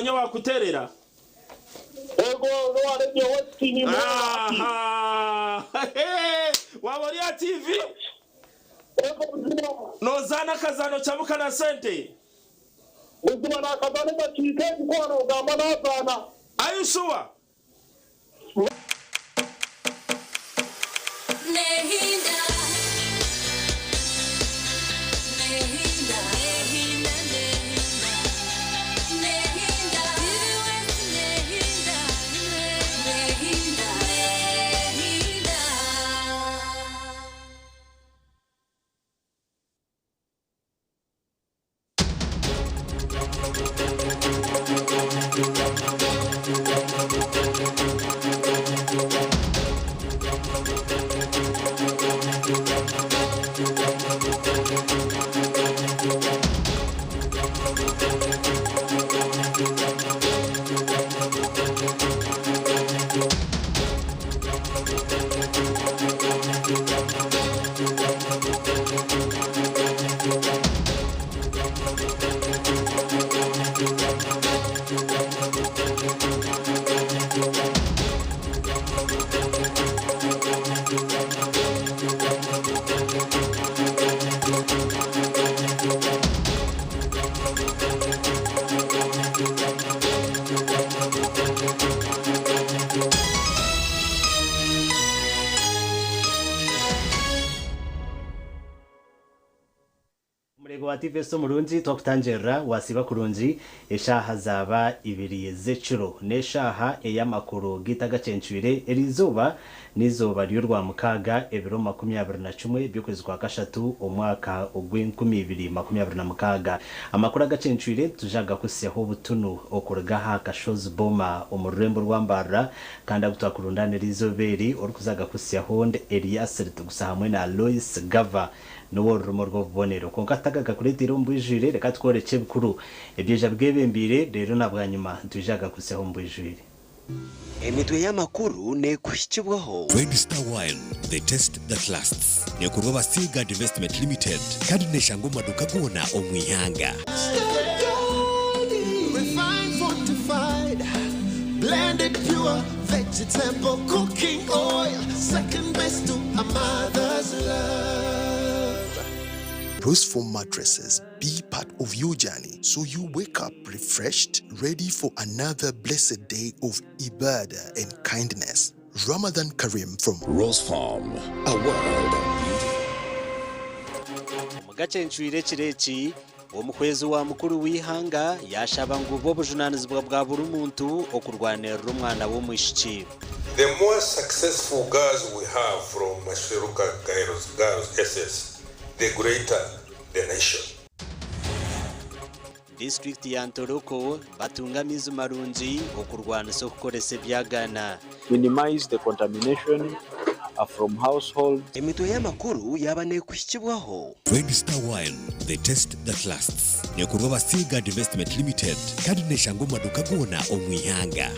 wabonye wakuterera ego warebye watini wabonye TV nozana kazano chabuka na sente uzima na kazano bachike kuko gamba nazana ayushuwa Ativeso murunzi twakutangerera wasiba kurunzi eshaha zaba ibiriye zecuro neshaha eyamakuru gitagacencuire erizoba nizoba ry'urwa mukaga ebiro 2021 byokwezi kwa kashatu omwaka ogw'2026 amakuru agacencuire tujaga kuseho butunu okurgaha kashozi boma omurembo rwambara kandi agutakurundane rizoberi orukuzaga kuseho nde Elias tugusa hamwe na Lois Gava no rumo rwo bonero konkataga kuretiro mbwijire reka tworeke bikuru ebyeja bwebembire rero nabwanyuma tujaga kuseho mbwijire emitwe y'amakuru ne kushikibwaho Red Star Wine, the taste that lasts. Ne kuroba Seagard Investment Limited kandi neshango maduka gona omwihanga. Refined, fortified, blended pure vegetable cooking oil, second best to a mother's love. Rose Foam mattresses, be part of your journey so you wake up refreshed, ready for another blessed day of ibadah and kindness. Ramadan Karim from Rose Foam, a world of beauty. Mugacencuire kireki omukwezi wa mukuru wihanga yashaba ngo bo bujunanizwa bwa buri muntu okurwanira umwana wo mwishiki. The more successful girls we have from Mashiruka girls SS, the greater the nation. District ya Ntoroko batungamiza marunji okurwana so kukorese byagana. Minimize the contamination from household. emitwe y'amakuru yabane kushikibwaho Red Star Wine, the taste that lasts. Ne kuroba Seagard Investment Limited kandi neshango maduka gona omwihanga.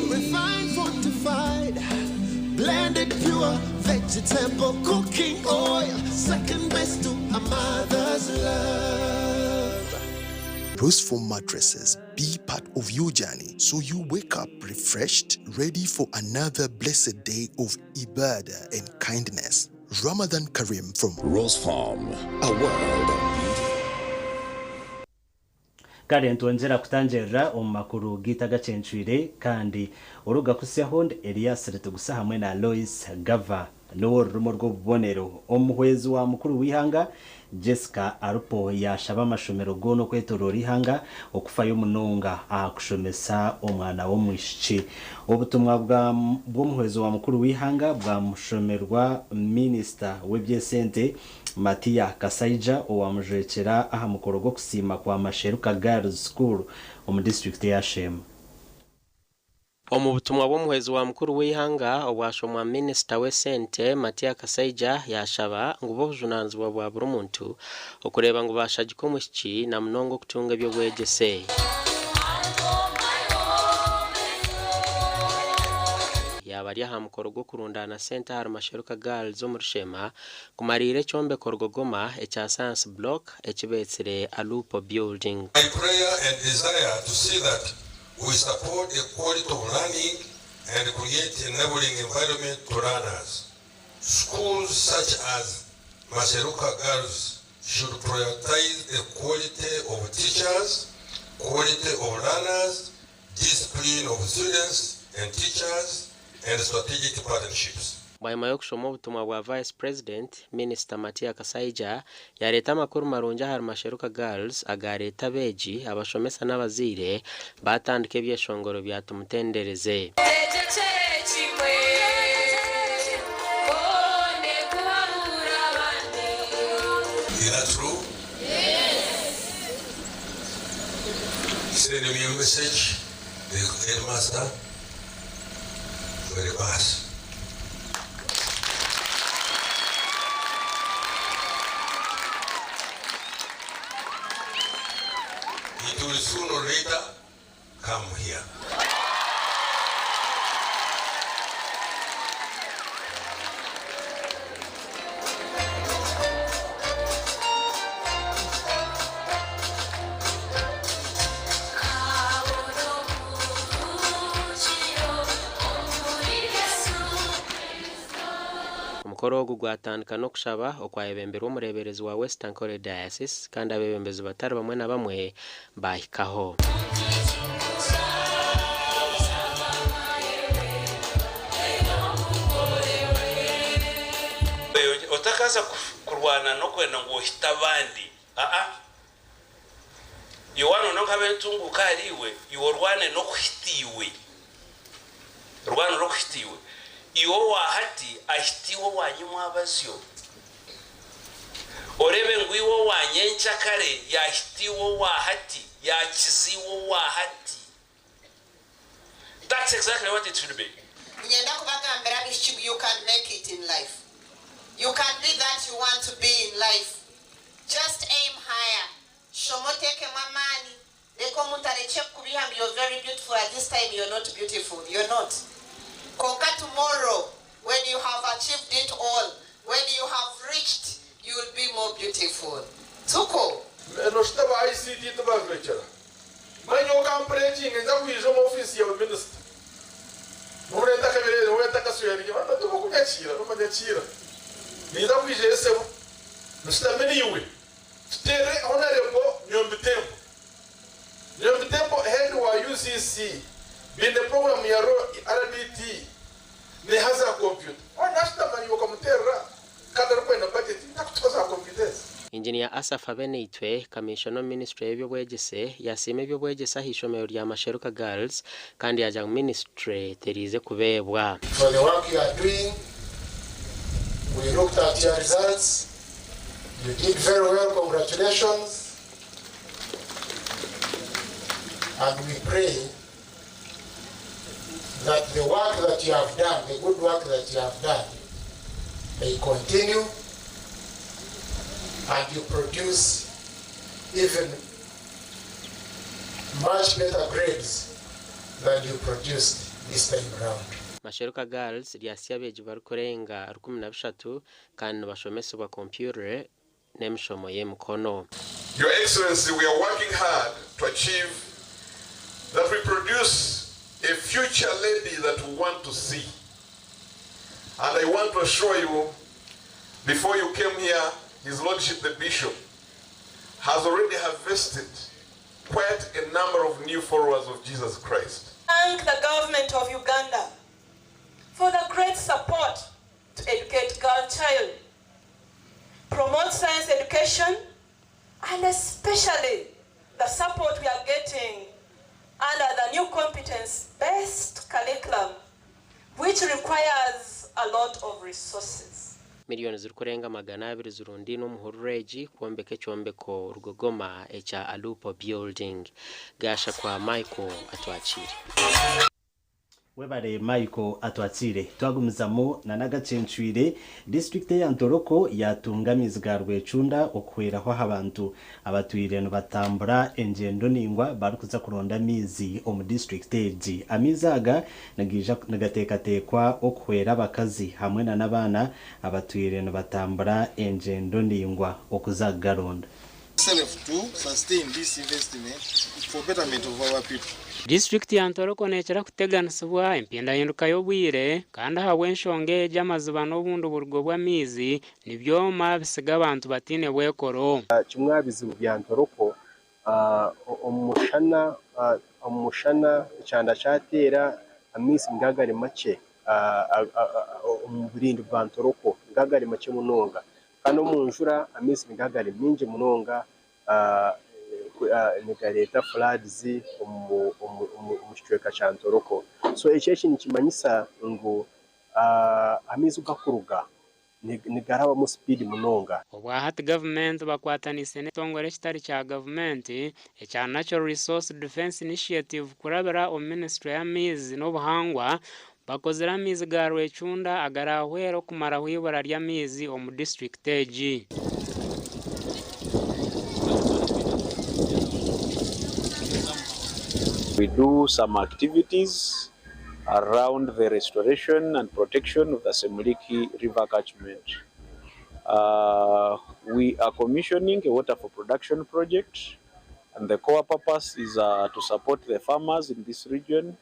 Refined, fortified, blended pure vegetable cooking oil, second best to a mother's love. Rose Foam mattresses, be part of your journey so you wake up refreshed, ready for another blessed day of ibadah and kindness. Ramadan Karim from Rose Foam, a world of beauty. Kare ntwongera kutangerera omakuru gitagacencuire kandi uruga kuseho Elias tugusa hamwe na Lois Gava no rumo rwo bonero omuhwezi wa mukuru wihanga Jessica Arupo yashaba amashomero gono kwetorora ihanga okufayo munonga akushomesa omwana wo mwishiki obutumwa bwo muhwezi wa mukuru wihanga bwa mushomerwa minister webyesente Matia Kasaija owamujekera aha mukoro go kusima kwa Masheruka Girls School omu district ya Shema. Omu butumwa bw'omuhwezi wa mukuru w'ihanga obwashomwa minister w'esente Matia Kasaija yashaba ngo bujunanzibwa bwa buri muntu okureba ngo bashagika omushiki na munongo kutunga by'obwegese. bari aha mukoro go kurundana center har Masheruka Girls zo murushema kumarire chombe korugogoma echa science block echibetsire Alupo building. My prayer and desire to see that we support the quality of learning and create enabling environment to learners. Schools such as Masheruka Girls should prioritize the quality of teachers, quality of learners, discipline of students and teachers, and strategic partnerships. Bwaima yokushoma obutumwa bwa Vice President Minister Matia Kasaija yareta makuru marunja har Masheruka Girls agareta beji abashomesa n'abazire batandike ebyeshongoro byatumutendereze. Is that true? Yes. Send me a message, the headmaster, for the class. It will sooner or later come here. Omukoro ogu gwatandika n'okushaba okwayebembera omureberezi wa Western Kore Diocese kandi abebembezi batari bamwe na bamwe bahikaho. Otakaza kurwana no kwenda ngo hita abandi Yohana no kabentungu kariwe yorwane no kuhitiwe rwana no kuhitiwe iwo wahati ahitiwe wanyuma abasyo orebe ngwiwo wanyencha kare yahitiwe wahati yakiziwo wahati. That's exactly what it should be. You can make it in life. You can be that you want to be in life. Just aim higher. Shomoteke mamani. You're very beautiful. At this time, you're not beautiful. You're not. Conquer tomorrow. When you have achieved it all, when you have reached, you will be more beautiful. Tuko. No staba ICT to back lecture. Man, you can preaching and that is home office your minister. No one take a no one take a swear. You want to go get cheer. No one get cheer. Neither we just say, Mr. Many stay honorable, Nyombe Temple. Nyombe Temple head wa UCC. Being the program Yaro RDT. They has a computer. On national man you come terra. Kada ko na budget takutoza computers. Engineer Asaf Abeneitwe, Commissioner Ministry y'ebyobwegese yasime ebyobwegesa hishomero rya Masheruka Girls kandi yaja ministry terize kubebwa. For the work you are doing, we looked at your results. You did very well, congratulations. And we pray that the work that you have done, the good work that you have done, may continue and you produce even much better grades than you produced this time around. Masheruka Girls lyasya beji barukorenga 13 kandi bashomesebwa computer n'emishomo y'emikono. Your Excellency, we are working hard to achieve that we produce a future lady that we want to see. And I want to assure you, before you came here, His Lordship the Bishop has already harvested quite a number of new followers of Jesus Christ. Thank the government of Uganda for the great support to educate girl child, promote science education, and especially the support we are getting under the new competence-based curriculum, which requires a lot of resources. Milioni zirikurenga 200 zirundi n'umuhurureji kuombeke chombeko rugogoma echa Alupo building gasha kwa Michael atwachiri. Webare Michael atwatire twagumizamo na nagacencuire district ya Ntoroko yatungamizwa rwecunda okweraho abantu abatuire no batambura engendo ningwa barukuza kuronda mizi omu district egi amizaga nagija nagateekateekwa okwera abakazi hamwe na nabana abatuire no batambura engendo ningwa okuza garonda to sustain this investment for betterment of our people. District ya Ntoroko nekera kuteganisibwa empindahinduka y'obwire kandi hawe enshonge y'amaziba n'obundu burgo bw'amizi nibyoma bisiga abantu batine bwekoro. Kimwe bizibu bya Ntoroko omushana cyanda cyatera amisi ngagari make mu burindi bwa Ntoroko ngagari make munonga kandi mu njura amisi ngagari mingi munonga nigareta floods umushweka cha Ntoroko. So echechi nikimanyisa ngo amizi ugakuruga nigaraba mu speed munonga. Obwahati government bakwatanise n'etongore kitari cha government echa Natural Resource Defense Initiative kurabira o Ministry ya Mizi n'obuhangwa bakozera mizi garwe chunda agarahwero kumara hwibara rya mizi omu district egi. We do some activities around the restoration and protection of the Semuliki River catchment. We are commissioning a water for production project, and the core purpose is to support the farmers in this region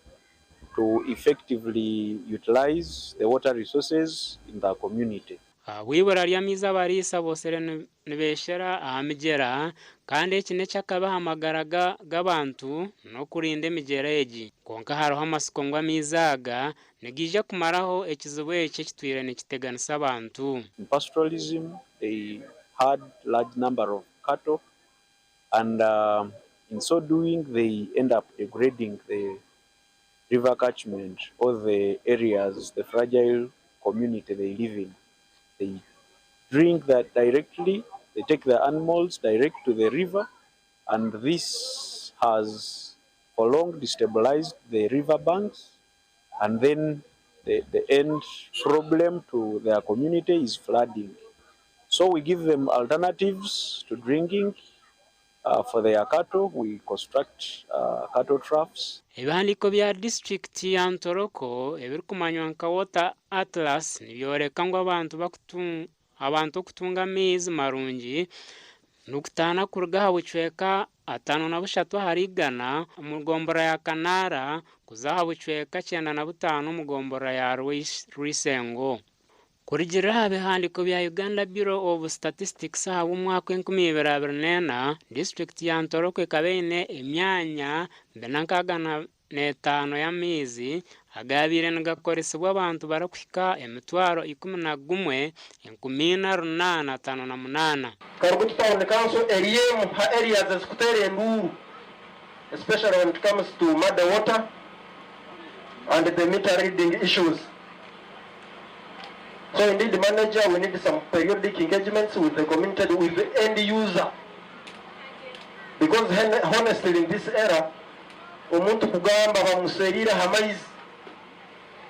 to effectively utilize the water resources in the community. Wibara rya miza barisa bosere nibeshera ahamigera kandi ekine cyakabahamagaraga gabantu no kurinda emigera egi konka haroho amasiko mizaga negije kumaraho ekizibu eki kitwire nikiteganisa abantu. In pastoralism they had large number of cattle, and in so doing they end up degrading the river catchment or the areas, the fragile community they live in. They drink that directly, they take the animals direct to the river, and this has for long destabilized the river banks, and then the end problem to their community is flooding. So we give them alternatives to drinking. For their cattle, we construct cattle troughs. Ebihandiko bya district ya Ntoroko ebirikumanywa nka Water Atlas nibyoreka ngo abantu kutunga mizi marungi nukutana kuruga habucweka 53 harigana umugombora ya Kanara kuzaha bucweka 95 umugombora ya Rwisengo. Kurigira abihandiko bya Uganda Bureau of Statistics hawo mwaka 2024 district ya Ntoroko ikabene emyanya benankaga n'etano ya mizi agabire n'gakoresebwa abantu barakwika emitwaro 11 1858. Karuguti Town Council areas ezikutere enduru, especially when it comes to muddy water and the meter reading issues. So indeed, the manager, we need some periodic engagements with the community, with the end user. Because honestly, in this era, umuntu kugamba bamuserira hamaizi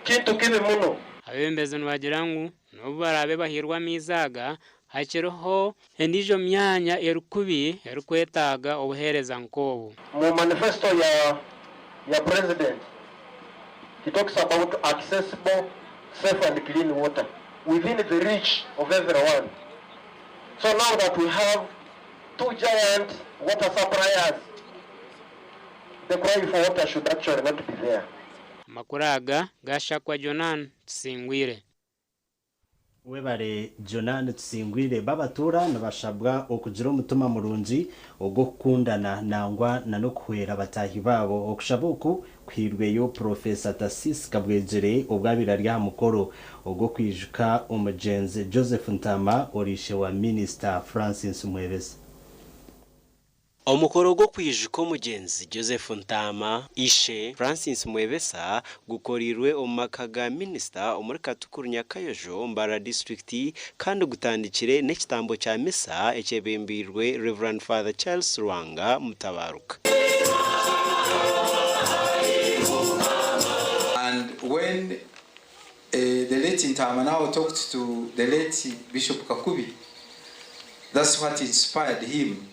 kintu kibe muno. Abembeze nwagirangu n'obarabe bahirwa mizaga hakiroho endijo myanya erukubi erukwetaga obuhereza nkobu. Mu manifesto ya president, he talks about accessible, safe and clean water within the reach of everyone. So now that we have two giant water suppliers, the cry for water should actually not be there. Makuraga gashakwa Jonan Tsingwire. Webare Jonan Tsingwire babatura nabashabwa okugira umutima murungi ogwo kukundana nangwa na no kwera batahi babo okushabuku kwirweyo Professor Tasis Kabwejere obwabira rya mukoro ogwo kwijuka umugenzi Joseph Ntama orishe wa Minister Francis Mwebesa. Omukoro gwo kwijuka omugenzi Joseph Ntama ishe Francis Mwebesa gukorirwe omumaka ga Minister omuri Katukuru Nyakayojo Mbara District kandi gutandikire n'ekitambo kya misa ekyebembirwe Reverend Father Charles Rwanga Mutabaruka. And Ntama now talked to the late Bishop Kakubi. That's what inspired him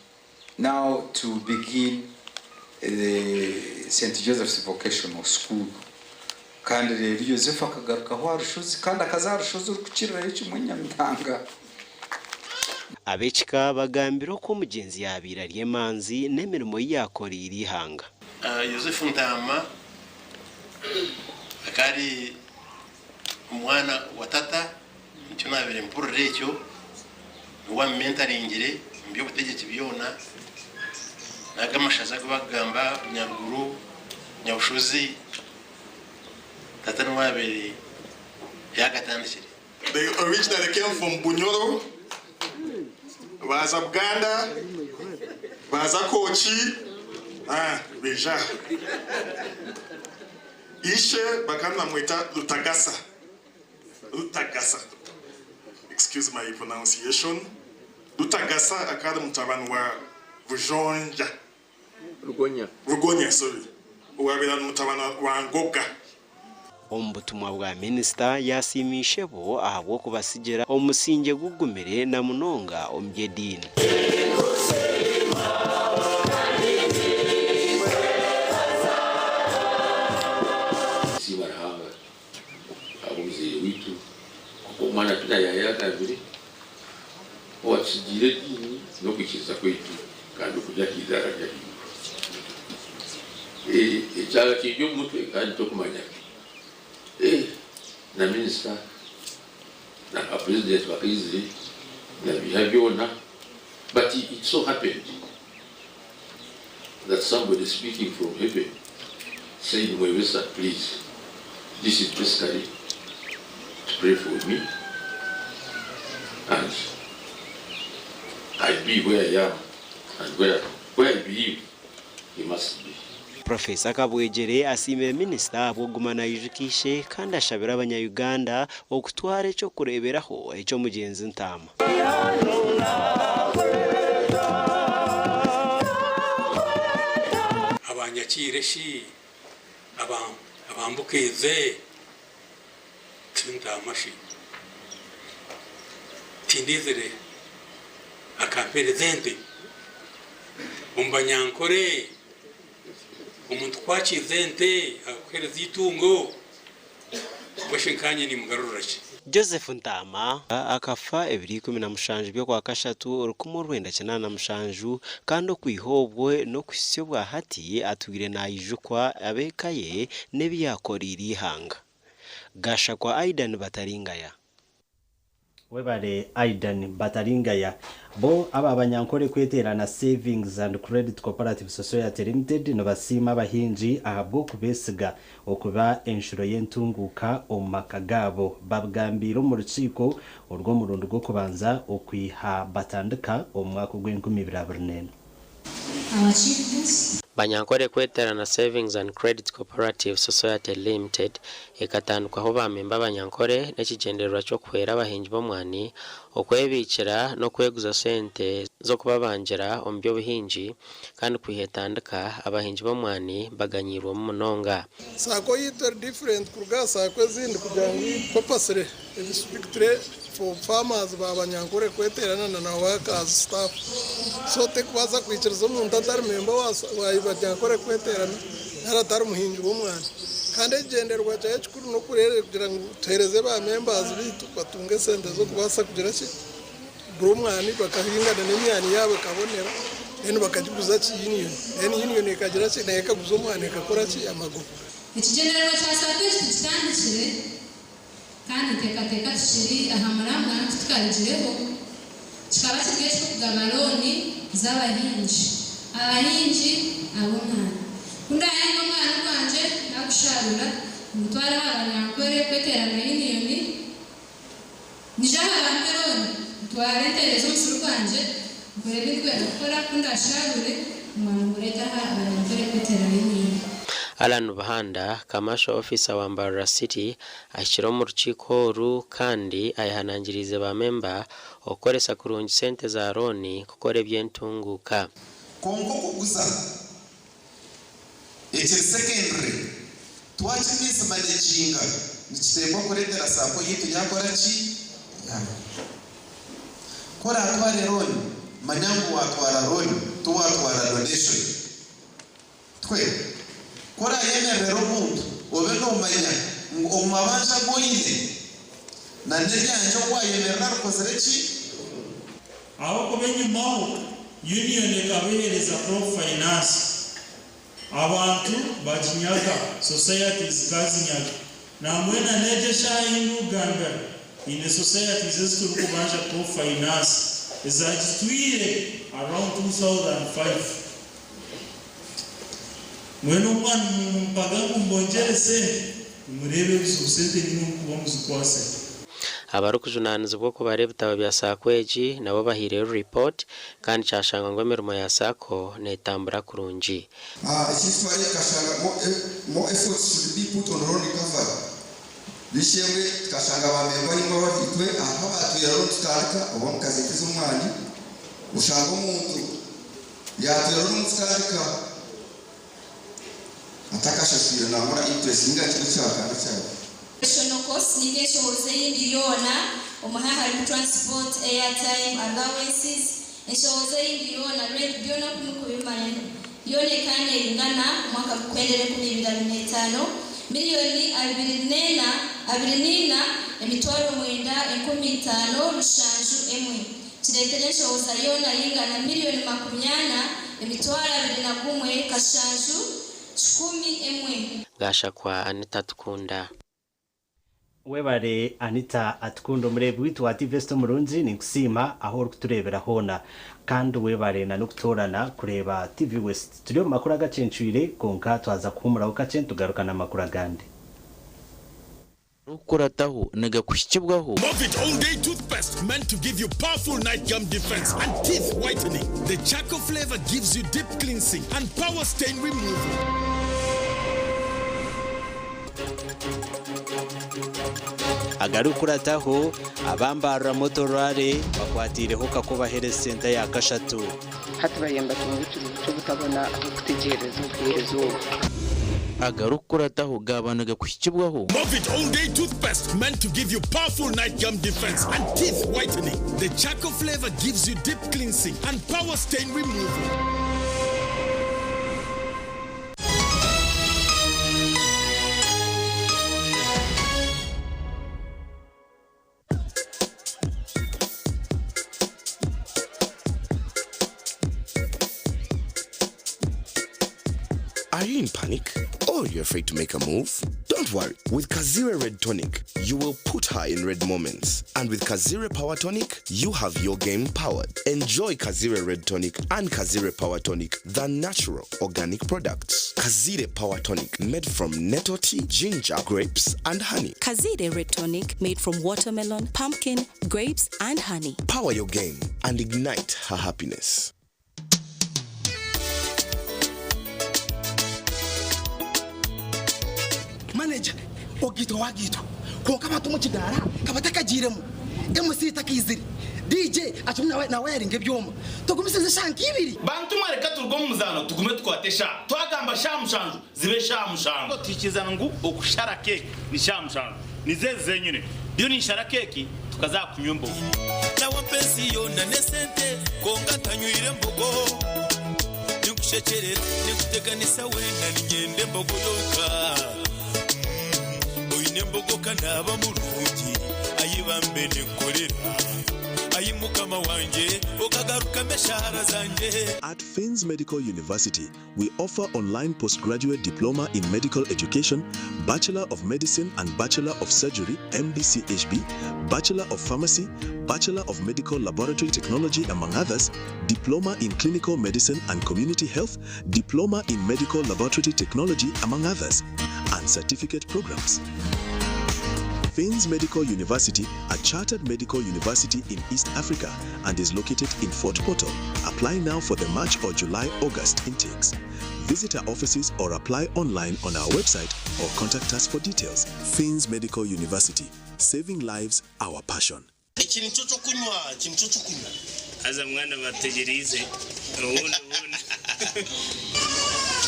now to begin the St. Joseph's Vocational School. Kandi rero Joseph akagarukaho arushozi kandi akazarushoza urukirira y'Umunyamihanga. Abechika bagambira ko mugenzi yabirariye manzi n'emirimo yakora irihanga. Joseph Ntama akari umwana wa tata nicyo nabere mpuru recyo wa mentoringire mbyo butegeki byona nagamashaza kubagamba Nyaruguru Nyabushozi tata nwabere yagatandikire. They originally came from Bunyoro, baza Buganda, baza Kochi, Beja. Ishe bakana mwita Lutagasa. Lutagasa. Excuse my pronunciation. Lutagasa akada mutabani wa Rugonja. Rugonya, sorry. Uwabira mutabana wa Ngoga. Omubutumwa bwa minisita yasimishe bo ahabwo kubasigira omusinge gugumire na munonga ombyedini. Sibarahanga abuzire witu umwana tunayaya kabiri watsigire dini no kukiza kwetu kandi kujya kidara ya icyaga kijyo mutwe kandi to kumanya na minister na president wa Kizili na bihaviona, but it so happened that somebody speaking from heaven said, Mwewesa, please, this is basically to pray for me and I be where I am and where I believe he must be. Professor Kabwegere asimira minisita bwogumana yijikishe kandi ashabira abanyayuganda okutwara cyo kureberaho icyo mugenzi Ntama. Abanyakireshi abambukeze Ntamashi tindizere akaperezente umbanyankore umuntu kwakizente akweleza itungo bashinkanye ni mugarurake. Joseph Ntama akafa 2017 byo kwa kashatu urukumo rwenda cyana na mushanju kandi kwihobwe no kwisyo bwa hati atugire nayijukwa abekaye nebiyakoriri hanga. Gasha kwa Aidan Bataringaya. Webare Aidan Bataringaya bo aba banyankore kweterana Savings and Credit Cooperative Society Limited no basima abahinji ahabwo kubesiga okuba enshuro y'entunguka omakagabo babgambiro mu rukiko urwo murundo rwo kubanza okwiha batandika omwaka gw'2024. Banyankore kweterana Savings and Credit Cooperative Society Limited ikatandukwaho bamemba banyankore n'ekigendererwa cyo kwera abahinji bomwani okwebikira no kweguza sente zo kubabanjira ombyo buhinji kandi kwihetandika abahinji bomwani baganyirwa mu munonga. Sako yiter different kurga sako zindi kujangi kopasere espectre for farmers babanyankore kweterana na workers staff so tekwaza kwiciriza umuntu atari member wayibanyankore kweterana aratari muhinji bomwani kandi genderwa cyaje cyukuru no kurere kugira ngo tereze ba members bitu batunge sente zo kubasa kugira ki bromwani bakahingana n'imyani yabo kabonera ene bakajiguza ki union ikagira ki neka guzo mwana ikakora ki amago ikigendererwa cya strategy kitandikire kandi teka kishiri ahamara mwana tukarijireho kikaba kigiye kugaba loni z'abahinji abahinji abo mwana kundayenga mwana kwanje nakusharura mutwara abanyankore kweterana union nijaha bamperoni tware terezo musuru kwanje kurebe kwera kundasharure mwana mureta abanyankore kweterana union. Alan Bahanda, Commercial Officer wa Mbarara City, ashyira mu rukiko ru kandi ayahanangirize ba member okoresa kurungi sente za loni kukore byentunguka. Kongo kuguza secondary twachimisa manejinga nikitembo kuretera sako yitu nyakora chi kora atware roni manyangu watwara roni tuwatwara donation twe kora yemerero muntu obeno manya omabasha boyine na ndyanje wayemerera rukozerechi aho kubenyumaho union ekabehereza pro finance abantu bajinyaga societies kazinyaga namwena nejesha in Uganda in the societies ezitulukubanja pro finance ezajitwire around 2005 mwena umwana mpaga kumbonjerese murebe bisubsete ni kuba muzikwase abarukujunaniza bwo kubareba bitabo bya sakweji nabo bahire report kandi cyashanga ngo emirimo ya sako netambura kurunji ikitwari kashanga mo efforts should be put on road recovery bishemwe kashanga bamemba ingo bafitwe aho batuye road tutarika ubo mukazi kizumwani ushanga umuntu yatuye road mutarika atakashashira namura interest ngakiri cyakanda cyane National cost ningeshoboze y'indiyona umuhaha transport airtime allowances eshoboze y'indiyona rent byona kumukubimanya yone kane ingana mwaka kwendele 2025 milioni 24 emitwaro mwenda 15 rushanju emwe kiretere shoboza yona ingana milioni 80 emitwaro 21 kashanju 10 emwe gasha kwa Anita Tukunda webare Anita Atkundo murebu witu wa Tivesto Murunzi ni kusima aho kuturebera hona kandi webare na nukutorana kureba TV West studio makuru agacencuire konka twaza kumura ukacen tugarukana makuru agande ukurataho nega kushikibwaho Movit All Day Toothpaste meant to give you powerful night gum defense and teeth whitening. The charcoal flavor gives you deep cleansing and power stain removal. agarukurataho abambara motorare bakwatireho kakubahere senta ya kashatu hatubayemba tumubicuru cyo gutabona aho kutegereza ubwirezo agarukurataho gabanaga kushikibwaho Movit All Day Toothpaste meant to give you powerful night gum defense and teeth whitening. The charcoal flavor gives you deep cleansing and power stain removal. Are you in panic? Or you're afraid to make a move? Don't worry. With Kazire Red Tonic, you will put her in red moments. And with Kazire Power Tonic, you have your game powered. Enjoy Kazire Red Tonic and Kazire Power Tonic, the natural organic products. Kazire Power Tonic, made from nettle tea, ginger, grapes, and honey. Kazire Red Tonic, made from watermelon, pumpkin, grapes, and honey. Power your game and ignite her happiness. Manager, ogito wagito. Konka batu mu kidara, kabataka jiremu. MC takiziri. DJ atumna na wearing ebyoma. Tugumisize shanki ibiri. Bantu mareka turgo muzano tugume twatesha. Twagamba shamushanju zibe shamushanju. Tukizana ngo okushara cake ni shamushanju. Nizeze nyine. Dio ni shara cake tukaza kunyumbo. Na wapenzi yona nesente konga tanyuire mbogo. Nikushekere nikuteganisa wenda ningende mbogo yoka. Oyine kanaba mulungi ayibambe nekorera ayimukama wanje okagaruka meshahara zanje. At Fins Medical University, we offer online postgraduate diploma in medical education, Bachelor of Medicine and Bachelor of Surgery (MBCHB), Bachelor of Pharmacy, Bachelor of Medical Laboratory Technology, among others, Diploma in Clinical Medicine and Community Health, Diploma in Medical Laboratory Technology, among others, and certificate programs. Fins Medical University, a chartered medical university in East Africa, and is located in Fort Portal. Apply now for the March or July-August intakes. Visit our offices or apply online on our website or contact us for details. Fins Medical University, saving lives, our passion. Ikintu cyo kunywa aza mwana bategerize ubundi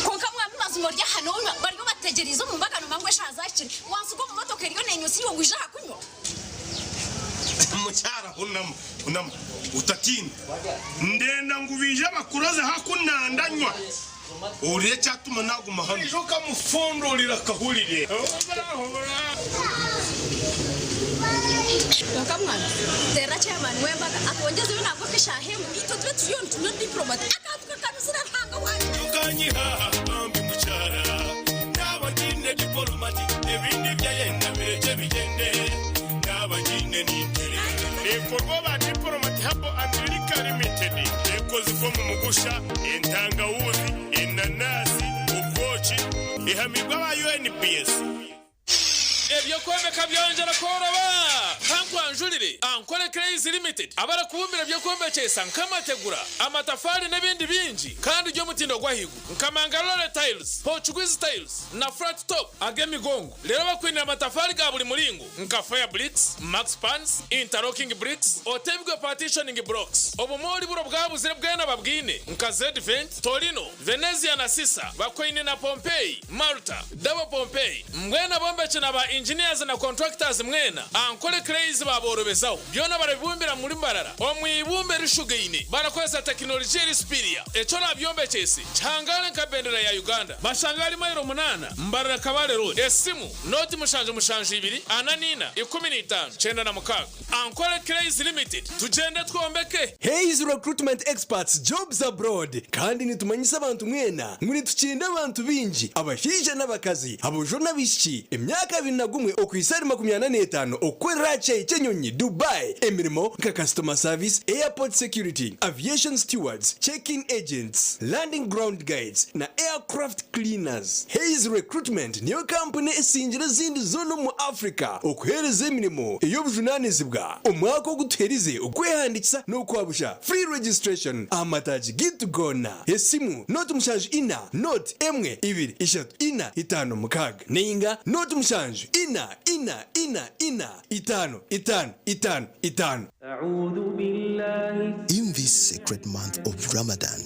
konka mwami mazimo rya hano baryo tegerizo mu mbagano mangwe shazakire wansugo mu motoka iriyo nenyusi yo ngwija hakunywa mucyara unam utatinda ndenda ngubije bakuroze hakunandanywa uriye cyatuma naguma hano ejo kamufundurira kahurire Kamwana tera chairman wembaga atongeze binako kishahemu ito twe tuyo diplomat akatuka kanusira hanga waje ukanyiha ambi mucyara n'abagine diplomat ebindi byayenda bireje bigende n'abagine n'intere ekorwa ba diplomat habo America Limited ekozi fo mu mugusha entangawuzi inanasi ukochi ihamibwa ba UNPS ebyo kwemeka byongera koroba kankwanjurire ankore Crazy Limited abara kubumbira byo kwembekesa nkamategura amatafari n'ibindi bingi kandi ryo mutindo gwahigu nkamangalore tiles Portuguese tiles na flat top agemigongo rero bakwinira amatafari ga buri muringo nka fire bricks max pans interlocking bricks otebwe partitioning blocks obumori buro bwabuzire bwena babwine nka Z Vent Torino Venezia na Sisa bakwinira na Pompeii Malta double Pompeii mwena bombeche na ba engineers na contractors mwena ankore Crazy baborobezaho byona barabibumbira muri mbarara omwibumbe rishugeine barakoza technology rispiria eco nabyombecyesi cyangare nka bendera ya Uganda bashangari mayiro 8 mbarara kabale road esimu noti mushanje 2 ananina 15 chenda na mukaga ankore Crazy Limited tugende twombeke Hayes Recruitment Experts Jobs Abroad kandi nitumanyisa abantu mwena muri tukinda abantu bingi abashije n'abakazi abojona bishiki emyaka 21 okwisari 85 okwera Chenyonyi Dubai emirimo nka customer service airport security aviation stewards check-in agents landing ground guides na aircraft cleaners. Hayes Recruitment niyo company esingira zindi zono mu Africa okuhereza emirimo ey'obujunanizibwa omwaka oguterize okwehandikisa n'okwabusha free registration amataji gitu gona esimu not mushanju ina not emwe 2 3 ina 5 mukaga ninga not mushanju ina 5 In this sacred month of Ramadan,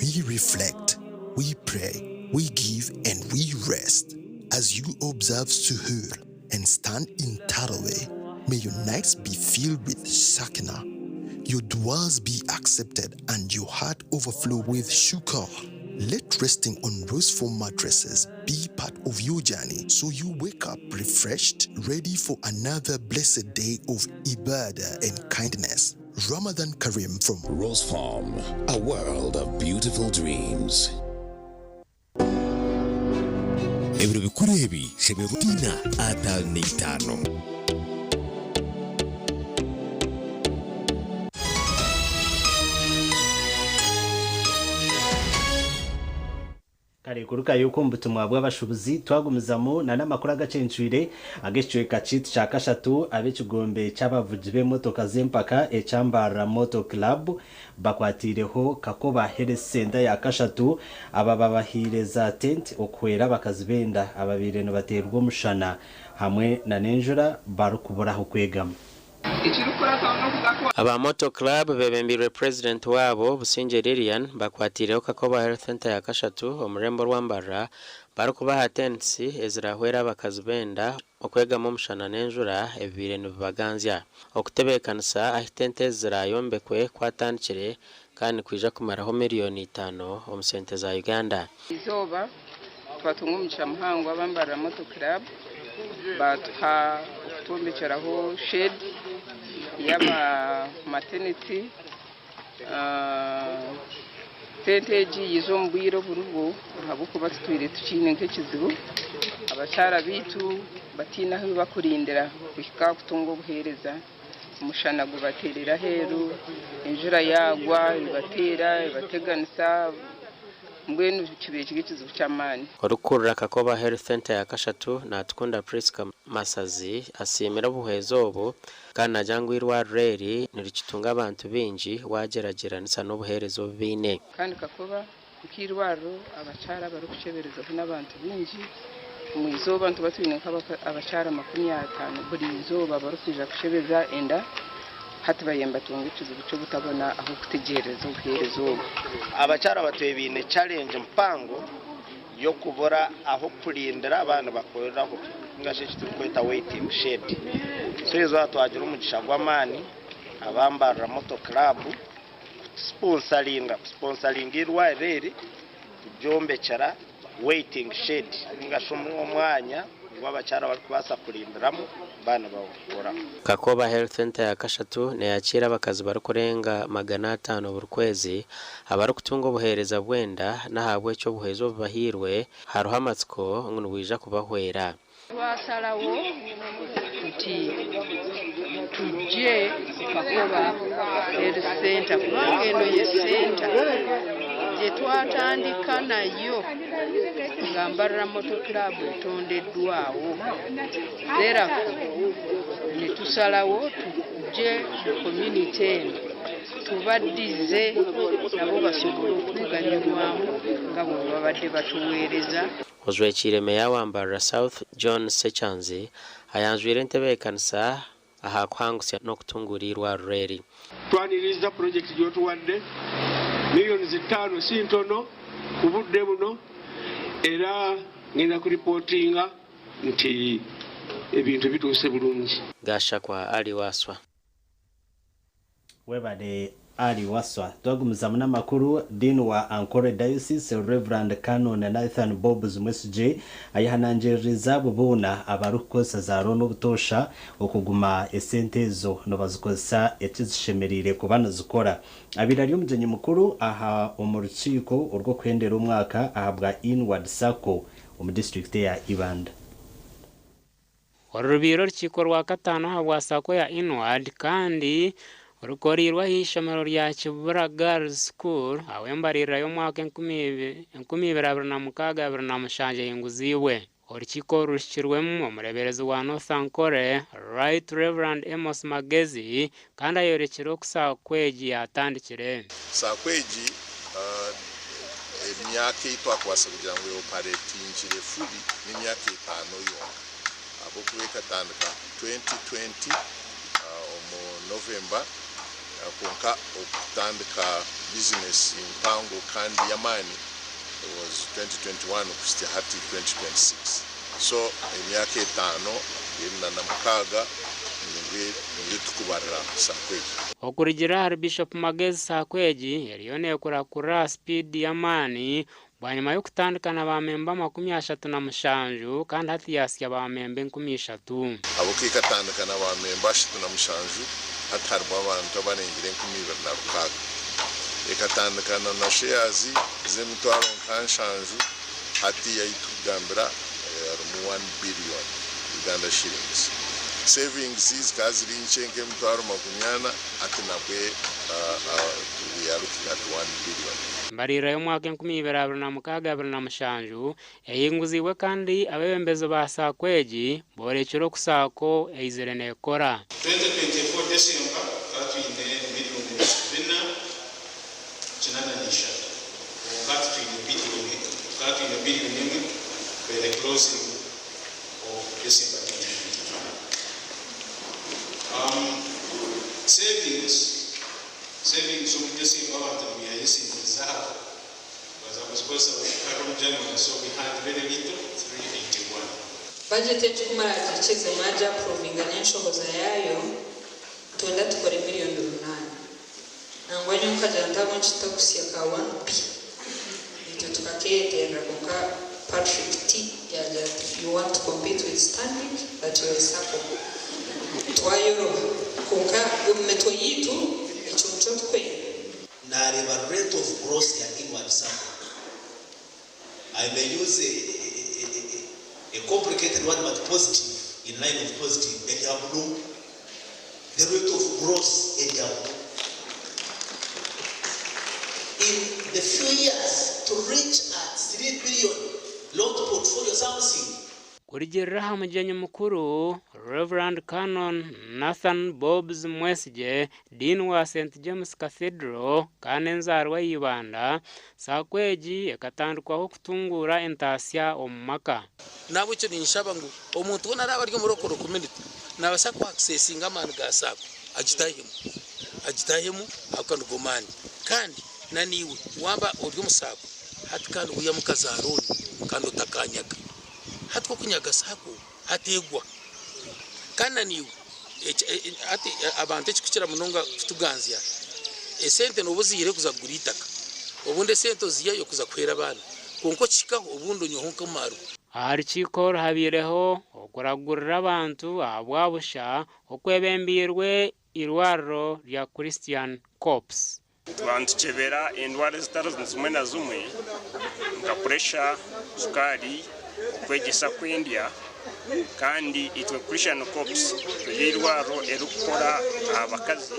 we reflect, we pray, we give, and we rest. As you observe Suhoor and stand in Tarawih, may your nights be filled with Sakina, your du'as be accepted, and your heart overflow with shukr. Let resting on rose foam mattresses be part of your journey so you wake up refreshed, ready for another blessed day of ibadah and kindness. Ramadan Kareem from Rose Farm, a world of beautiful dreams. Ebro bikurebi shemerutina atanitano. kare kuruka yuko mbutumwa bw'abashubuzi twagumizamo na namakuru agacencwire agecwe kacit cha kashatu abekigombe cy'abavuji be motoka zempaka echambara moto club bakwatireho kakoba heresenda ya kashatu aba babahireza tent okwera bakazibenda ababire no baterwa mushana hamwe na nenjura barukuburaho kwegama aba moto club bebembire president wabo Businge Lilian bakwatireho kakoba health center ya kashatu omurembo rwambara barukubaha tensi ezirahwera bakazibenda okwegamo mushana nenjura ebire nibaganzya okutebekanisa ahitente zirayombekwe kwatandikire kandi kwija kumaraho miliyoni 5 omusente za Uganda. Izoba twatungumisha muhango abambara moto club batuha tumbicaraho shed yaba maternity tenteji yizo mbwiro burugo habukuba tutwire tukine nkekizibu abacara bitu batina aho bakurindira kuhika kutungo buhereza umushana gubaterera heru injura yagwa ibatera ibateganisa mbwenu kibeje gikizibu cyamani orukurra kakoba health center ya kashatu na tukunda Priska Masazi asimira buhezobo kana jangwirwa reri nirikitunga abantu bingi wagerageranisa n'ubuherezo bine kandi kakoba ukirwaro abacara barukucebereza n'abantu bingi mu izoba ntubatuine abacara 50 buri izoba barukija kushebeza enda hatubayemba tungikizo cyo gutabona aho kutegereza ubuherezo abacara batuye bine challenge mpango yo kubura aho kurindira abantu bakoreraho ngashe kitwita waiting shed so izo twagira umugisha gw'amani abambara moto club sponsoring irwa reri byombekera waiting shed ngashomo umwanya w'abacyara bari kubasa kurindiramo bana bawukora. Kakoba Health Center ya Kashatu ne yakira abakazi bari kurenga 500 buri kwezi abari kutunga ubuhereza bwenda nahabwe cyo buhezo bahirwe haruha amatsiko ngo wija kubahwera. Twasalawo kuti tuje Kakoba Health Center kubanga eno ye center je twatandika nayo ngambara moto club etondeddwawo era ne tusalawo tuje community tubaddize nabo basobola okuganyulwamu nga bwe babadde batuweereza. Ozwekire meya wambara South John Sechanzi ayanjwire ntebe ekanisa aha kwangusya n'okutungurirwa reri. Twaniriza project gyotuwadde millions 5 sintono kubudde buno era ngenda ku reportinga nti ebintu bituuse bulungi. Gasha kwa Ali Waswa. Webade Ali Waswa twagumuza muna makuru Dean wa Ankole Diocese Reverend Canon Nathan Bob Zumwesije ayahananjeriza bubuna abarukosa za rono butosha okuguma esentezo no bazukosa etizishemerire kubana zikora abirari umjenye mukuru aha umurukiko urwo kwendera umwaka ahabwa Inward Sacco mu district ya Ibanda. Orubiro rukiko rwa katano habwa Sacco ya Inward kandi urukorirwa hishamero rya Kibura Girls School awembarira yo mwaka 2026 inguziwe. Urukiko rushikirwemo umureberezi wa North Ankole Right Reverend Amos Magezi kandi ayorekera ku Sakweji yatandikire. Sakweji emyaka itwakwasa kugira ngo operatingire fully n'imyaka 5 yo abo kuweka tandika 2020 mu November konka okutandika business impango kandi yamani was 2021 kustia hati 2026 so emyaka 5 yenda na mukaga ngi tukubarira Sakweji. Okurigira Archbishop Magezi Sakweji yariyone kurakura speed yamani banyuma yo kutandikana ba memba 37 kandi hati yasya ba memba 13 abo kikatandikana ba memba 37 atarwa abantu abanengire 2026 ekatandikana na shares zemitwaro nkanshanju hati yayitugambira 1 billion Uganda shillings. Savings is kaziri nchenke mtwaro makunyana atinabwe yaruki at 1 billion. Mbarira yo mwaka 2026 eyinguziwe kandi abebembezo ba Sakweji borekero ku Sacco eizerene kora. 2024 December katwine miliyoni bina chinananisha katwine billion by the closing of December 2025. Savings from December abantu yayisinza was supposed to be January, so we had very little 381. Budget yetu kumara jicheze maja proving n'enshoboza yayo twenda tukore miliyoni 8 nangwanyo kaja ndabo chitakusia ka 1p ito tukaketera kuka Patrick T yaja if you want to compete with Stanley that you are Sacco twayoro kuka umeto yitu icho kwe na rate of growth ya Inward Sacco. I may use a complicated word but positive, in line of positive. The rate of growth in the few years to reach at 3 billion loan portfolio something. Kurigirira hamujanye mukuru Reverend Canon Nathan Bobs Mwesije Dean wa St James Cathedral kanenzarwa yibanda Sakweji ekatandikwaho kutungura entasya omumaka. Nabo cyo ninshaba ngo omuntu wona araba ryo murokoro community nabasha ku accessing amani ga Sacco agitahemu akandugomani kandi naniwe wamba uryo musako hati kandi uya mukazaroni kandi utakanyaga hatwo kunyaga sako hategwa kana niwe ati abantu ekikukira munonga kutuganzya esente nobuzire kuza guritaka obunde sente ziyayo kuza kwera abana konko kikaho obundo nyohonka maru harukiko habireho okuragurira abantu abwabusha okwebembirwe irwaro rya Christian Corps twantukebera endwara zitari zimwe na zimwe nka puresha sukari okwegesa kwendya kandi itwe Christian Corps tuyirwaro erukora abakazi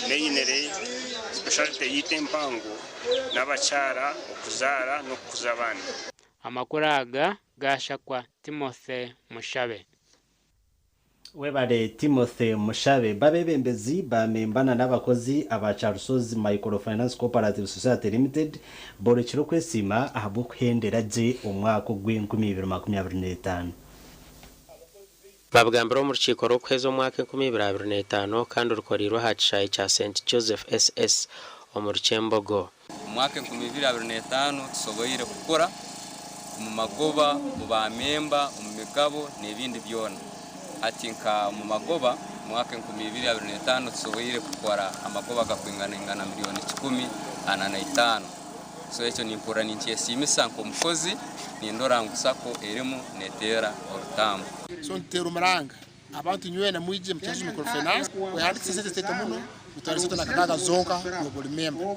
neyinere specialty yitempango n'abacyara okuzara no kuzabana amakuraga gashakwa Timothy Mushabe webare Timothy Mushabe babebembezi bamembana n'abakozi aba Charles Microfinance Cooperative Society Limited borekero kwesima ahabu khenderaje umwaka gw'2025 babwambira mu rukiko rw'ezo mwaka 2025 kandi urukoriro hacishaye cha St Joseph SS omurukembogo mwaka 2025 tusoboyire gukora mu magoba mu bamemba mu migabo n'ibindi byona ati nka mu magoba mwaka 2025 tusoboyire gukora amagoba gakwingana miliyoni 10.5 so echo ni mpora ni nchiesimisa nko mukozi ni ndorangu sako erimu netera orutambo so ntero maranga abantu nywena mwije mchazo microfinance we handi sese tete muno mutarisoto nakadaga zonka yobuli member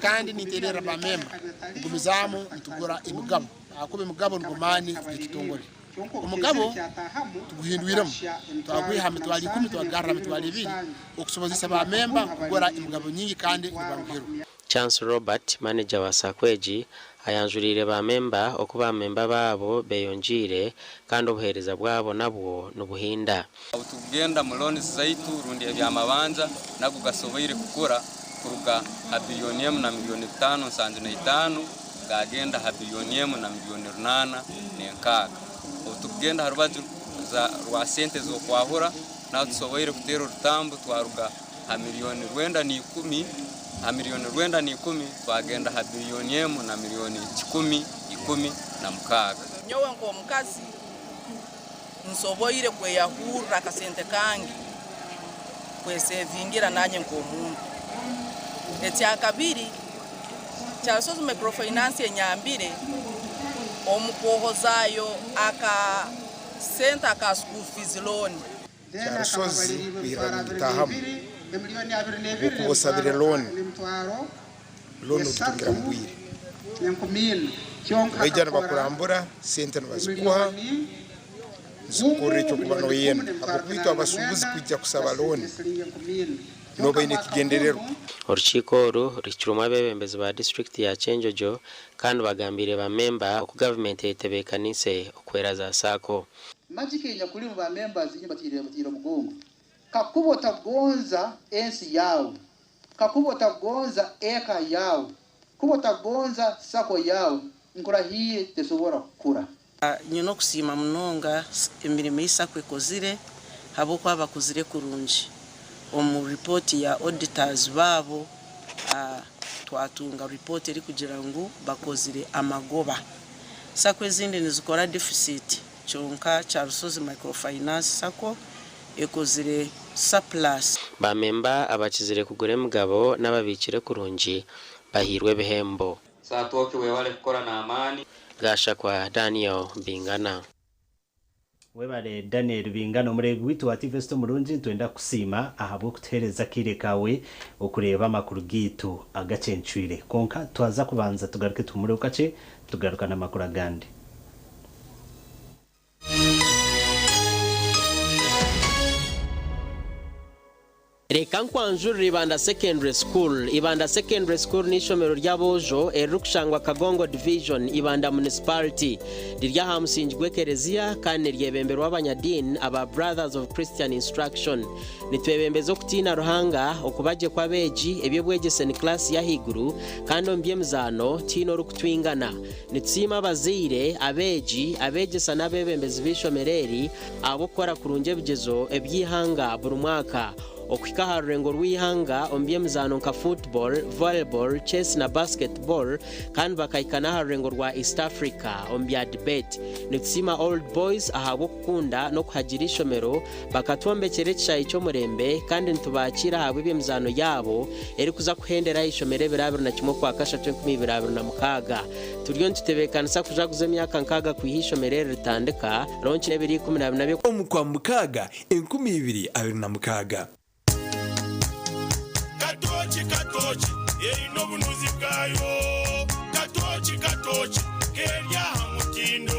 kandi niterera ba member ngumizamo ntugura imugabo akube mugabo ngomani gitongore umugabo tuguhindwiramo twagwihame twali 10 twagarama twali 2 okusobozisa ba member kugura imugabo nyingi kandi ibangiro Chance Robert manager wa Sakweji ayanjurire ba member okuba member babo beyonjire kandi obuhereza bwabo nabwo nubuhinda tugenda mu loans zaitu rundi ya mabanja nago gasoboyire kukura kuruga habilioni na milioni 5 sanju na 5 gagenda habilioni na milioni 8 nenkaga tugenda harubaju za rwa sente zo kwahura na tusoboyire kutera rutambu twaruga ha milioni 10 miliyoni 10 twagenda ha biliyoni na miliyoni 10 na mukaga nyowe ngo mukazi nsoboyire kwe yahura kasente kangi kwe sevingira nanye ngo muntu etya kabiri Charles Microfinance nyambire omukohozayo aka senta ka school fees loan Charles biramitahamu ukubosabire loan utugira mbwire wejana bakurambura sente nabazikuha zikore cyo kuba no yenda abakwitwa abasubuzi kujya kusaba loan no bayine kigenderero urukiko rukiruma bebembezi ba district ya Chenjojo kandi bagambire ba member ku government yetebekanise okwera za sako magikenya kuri mu ba members nyibatirira mugongo kakubota gonza ensi yawe kakubota gonza eka yawe kubota gonza sako yawe nkora hiye tesobora kura nyino kusima munonga emirimo y'isako ekozire habo kwa bakuzire kurunji omu report ya auditors babo twatunga report eri kugira ngo bakozire amagoba sako ezindi nizikora deficit chonka Charles Microfinance sako ekozire surplus ba member abakizire kugure mugabo n'ababikire kurunji bahirwe behembo satoke we wale kukora na amani gasha kwa Daniel Bingana webare Daniel Bingana umurego witu wa TV Sto Murunji twenda kusima ahabwo kutereza kire kawe okureba amakuru gitu agacencwire konka twaza kubanza tugaruke tumure ukace tugaruka na makuru agandi Reka nkwanjurira Ibanda Secondary School n'ishomero ry'abojo erukushangwa Kagongo Division Ibanda Municipality rirya hamusingwe Kerezia kandi ryebembero w'abanyadini aba Brothers of Christian Instruction nitwebembezo kutina ruhanga okubaje kwa beji ebyo bwegese ni class ya higuru kandi ombye mzano tino rukutwingana nitsima abazire abeji abegesa nabebembezi bishomereri abo kora kurunje bigezo ebyihanga buri mwaka okwika ha rurengo rw'ihanga ombye mizano nka football, volleyball, chess na basketball kandi bakayikana ha rurengo rwa East Africa ombya debate nitsima old boys ahabo kukunda no kuhagira ishomero bakatwombekere cyayi cyo murembe kandi ntubakira habo byemizano yabo eri kuza kuhendera ishomere birabiro na kimwe kwa kasha 2026 turiyo ntutebekana kuja kuze myaka nkaga kwihishomere ritandika ronchi 2012 omukwa mukaga 2026 katochi erino bunuzi bwayo katochi kerya hamutindo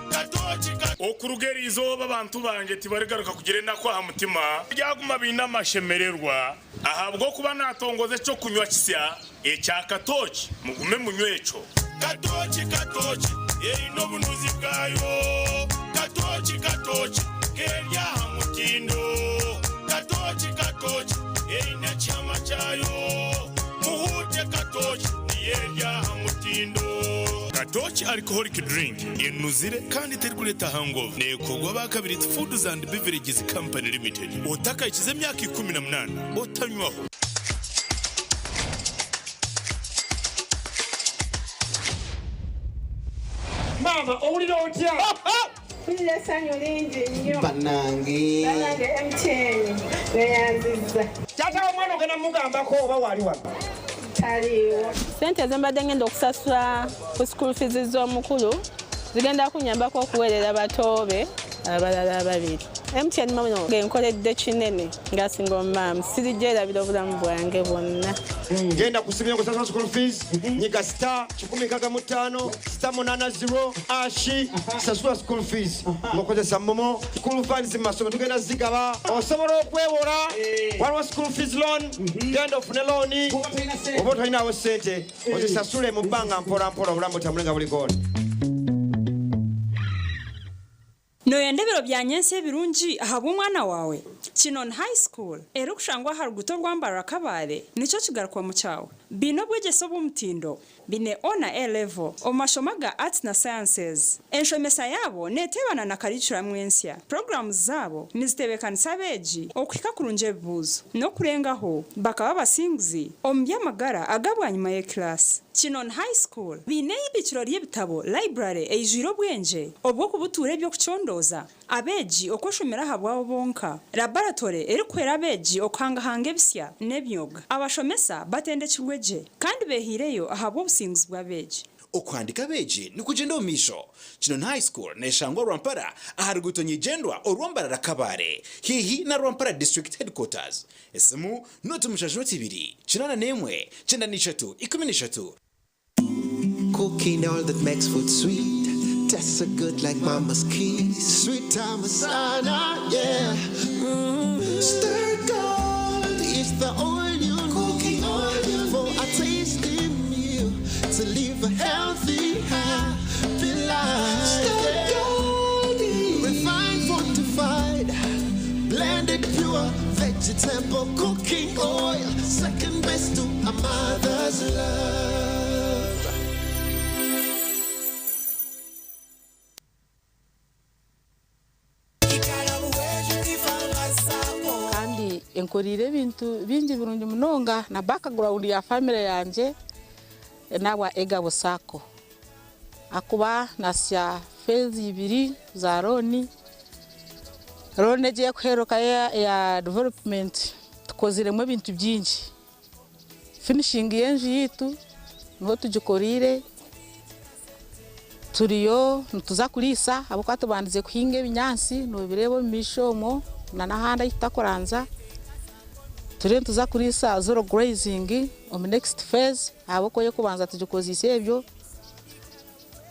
katochi okurugeri izoba abantu bange tibaregaruka kugirenda kwa mutima byaguma bina mashemererwa ahabwo kuba natongoze cyo kunywa kisya ecya katochi mugume munywecho katochi erino bunuzi bwayo katochi kerya hamutindo katochi erina chama chayo muhute katochi yerya hamutindo katochi alcoholic drink inuzire kandi terkuleta hangover nekogwa bakabiri Foods and Beverages Company Limited otaka ikize myaka 18 otanywaho mama owulira otya Kuja sanyo lingi nnyo. Banange MTN neyanziza. Tata omwana ogenda mugambako oba wali wano. Taliwo. Sente zembadde ngenda okusasula ku school fees z'omukulu zigenda kunyambako okuweerera batoobe abalala ababiri. MTN mama genkoledde kinene ngasinga omumaamu sirijjerabira obulamu bwange bwonna. Ngenda kusibira kusasula school fees nyiga star 165 star 80 ashi sasula school fees ngokozesa momo school funds masomo tugenda zigaba osobola okwewola waliwo school fees loan genda ofune loan oba tolinawo sente ozisasule mu bbanga mpola obulamu butambulenga buli koona. Noyendebero byanyense birungi ahabo umwana wawe Chinon High School ero kushangwa haruguto rwambara kabare nico kigarukwa mu cyawe bino bwegeso bumutindo bine ona A level omashomaga arts na sciences enshomesa yabo netebana na curriculum mwensya programs zabo nizitebekanisa beji okwika kurunje buzo no kurengaho bakaba basinguzi ombyamagara agabwanyuma ye class Chinon High School bine ibiciro ry'ibitabo library ejiro bwenje obwo kubuture byo kucondoza abeji okoshomera habwabo bonka laboratory eri kwera abeji okangahanga ebisya nebyoga abashomesa batendekirweje kandi behireyo ahabo obusinguzi bw'abeji okwandika beji nikugenda omisho Chinon High School neshangwa Rwampara aharugutonyi jendwa orwambara rakabare hihi na Rwampara District Headquarters esimu noti mushajoti 2 chinana nemwe chenda nishatu 13 Cooking all that makes food sweet tastes so good like mama's kiss sweet tamasana yeah stir gold is the oil you cooking oil for a tasty meal to live a healthy happy life stir gold refined fortified blended pure vegetable cooking oil second best to a mother's love. Enkorire bintu bingi birungi munonga na background ya family yanje nawa Egabo Sako akuba nasya phase 2 za roni je kuheruka ya development tukoziremo bintu byingi finishing yenje yitu ngo tugikorire turiyo ntuza kulisa abo katubandize kuhinga ebinyansi no birebo mishomo na nahanda itakoranza tuza kurisa zero grazing on next phase aboko yo kubanza tugikozise ebyo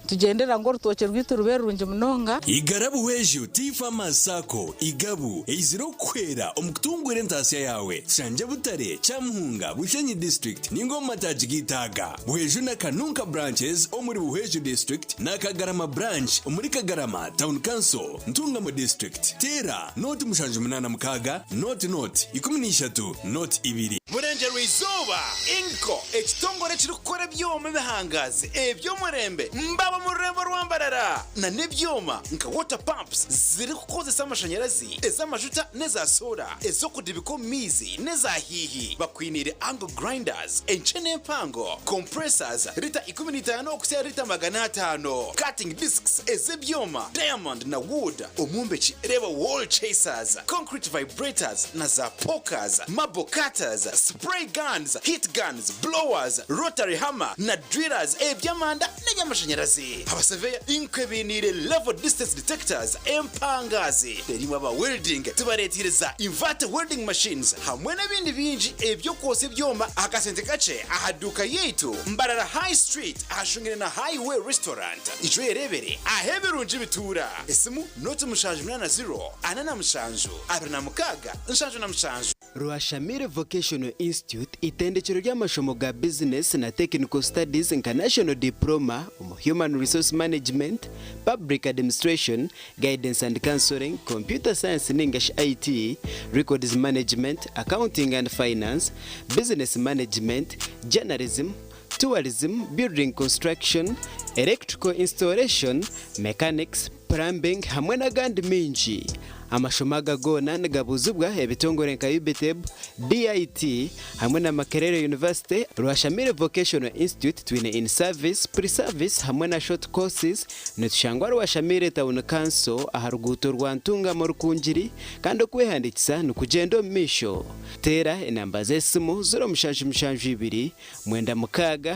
tugendera ngo rutoke rwitu ruberunje munonga igarabu weju tifa masako igabu eiziro kwera omukutungwire ntasiya yawe shanje butare chamuhunga bushenyi district ningoma tajigitaga buheju na kanunka branches omuri buheju district na kagarama branch omuri kagarama town council ntunga mu district tera noti mushanje munana mukaga noti 13 noti 2 Murenje izuba inko ekitongore kiri gukora ebyoma bihangazi eby'omurembe mbaba mu rurembo rwambarara na n'ebyoma nka water pumps ziri kukozesa amashanyarazi ez'amajuta n'eza soda ez'okudibika omumizi n'eza hihi bakwinire angle grinders enchene empango compressors lita 15 okusia lita 500 cutting discs ez'ebyoma diamond na wood omumbeki reba wall chasers concrete vibrators na za pokers marble cutters spray guns heat guns blowers rotary hammer na drillers ebyamanda n'ebyamashanyarazi abaseveya inkwe binire level distance detectors empangazi terimo aba welding tubaretireza inverter welding machines hamwe n'ebindi bingi ebyo kwose byoma akasente kace ahaduka yetu mbarara high street ahashungire na highway restaurant ijo yerebere aheberunje bitura esimu note mushanju 80 anana mushanju abana mukaga nshanju na mushanju Rwashamire Vocational Institute itendekero ry'amashomo ga business na technical studies international diploma human resource management, public administration, guidance and counseling, computer science and English IT, records management, accounting and finance, business management, journalism, tourism, building construction, electrical installation, mechanics, plumbing hamwe n'agandi minji. Amashomaga gona nagabuzubwa ebitongore nka UBTEB, DIT hamwe na Makerere University. Rwashamire Vocational Institute twine in service, pre-service hamwe na short courses netushangwa Rwashamire Town Council aharuguto rwantunga mu rukunjiri kandi kwehandikisa nukugendo misho tera enamba zesimu 0772 9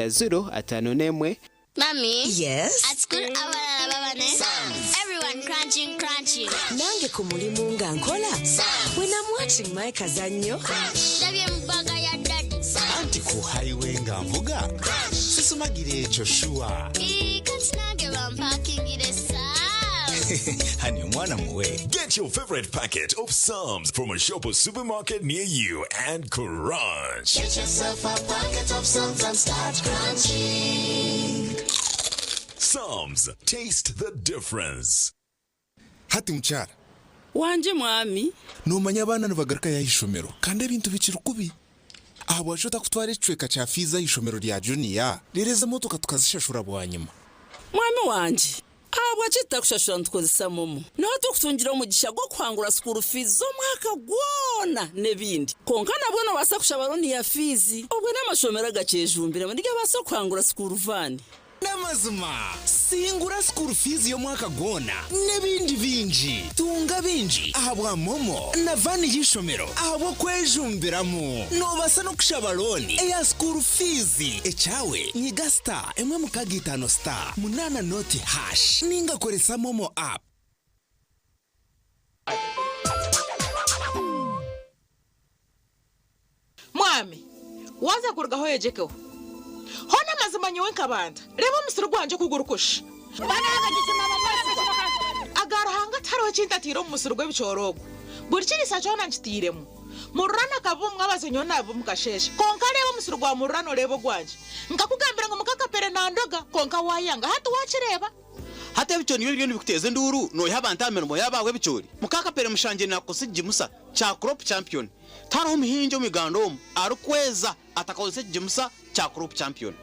0 Mommy? Yes? At school, everyone crunching. Nange kumulimu nga nkola? When I'm watching my kazanyo. Anti ku highway nga mvuga? Sisumagire echo shua. Hani mwana muwe. Get your favorite packet of Psalms from a shop or supermarket near you and crunch. Get yourself a packet of Psalms and start crunching. Psalms, taste the difference. Hati mchara wanje mwami numanya abana nubagaruka ya ishomero kandi ibintu bikiri kubi aho washota kutwara icweka cha fiza ishomero rya junior rireza motoka tukazishashura bwanyuma mwami wanje abo acita kushashura ntukozesa momo no tukutungira umugisha gwo kwangura school fees zo mwaka gwona nebindi konka nabwo no basa kushabaroni ya fizi ubwo n'amashomero agacejumbira muri basa kwangura school van Namazuma singura school fees yo mwaka gona nebindi binji tunga binji ahabwa momo na vani yishomero ahabo kwejumbiramo no basa no kushabaloni eya school fees echawe nyiga star emwe mukagitano star munana noti hash ninga koresa momo app. Mwami waza kurgaho yejekeho hona mazima nyewe nkabanda reba umusiro gwanje kugurukusha agarahanga taro cintatiro umusiro gw'ibicorogo buri kirisa cyona nkitiremo mururana kabumwe abazenyo nabo mukasheshe konka reba umusiro gwa mururano rebo gwanje nkakugambira ngo mukakapere nandoga konka wayanga hatu wachireba hata bicho niyo bintu bikuteze nduru no yabantamero mo yabawe bicori mukakapere mushanje nakosije musa cha crop champion taro muhinjo migandom arukweza atakozese jimusa cha crop champion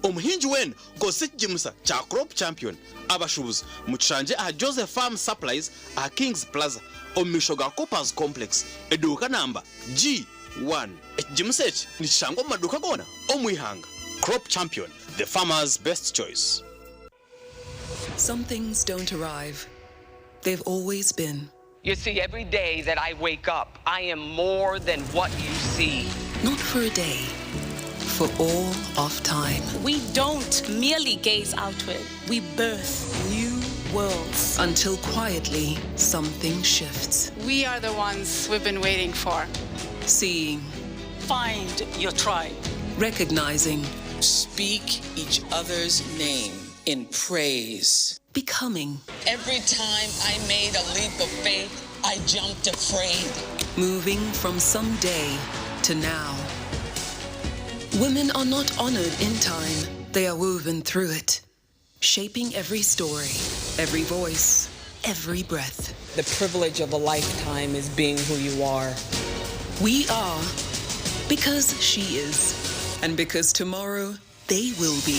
umuhinji wen gose jimusa cha crop champion abashubuza mucanje aha Joseph Farm Supplies aha Kings Plaza omishoga Coppers Complex eduka namba G1 jimusa ni shango maduka gona omwihanga crop champion the farmer's best choice. Some things don't arrive. They've always been. You see, every day that I wake up, I am more than what you see. Not for a day, for all of time. We don't merely gaze outward, we birth new worlds. Until quietly, something shifts. We are the ones we've been waiting for. Seeing. Find your tribe. Recognizing. Speak each other's name in praise. Becoming. Every time I made a leap of faith, I jumped afraid. Moving from someday to now. Women are not honored in time. They are woven through it. Shaping every story, every voice, every breath. The privilege of a lifetime is being who you are. We are Because she is. And because tomorrow, they will be.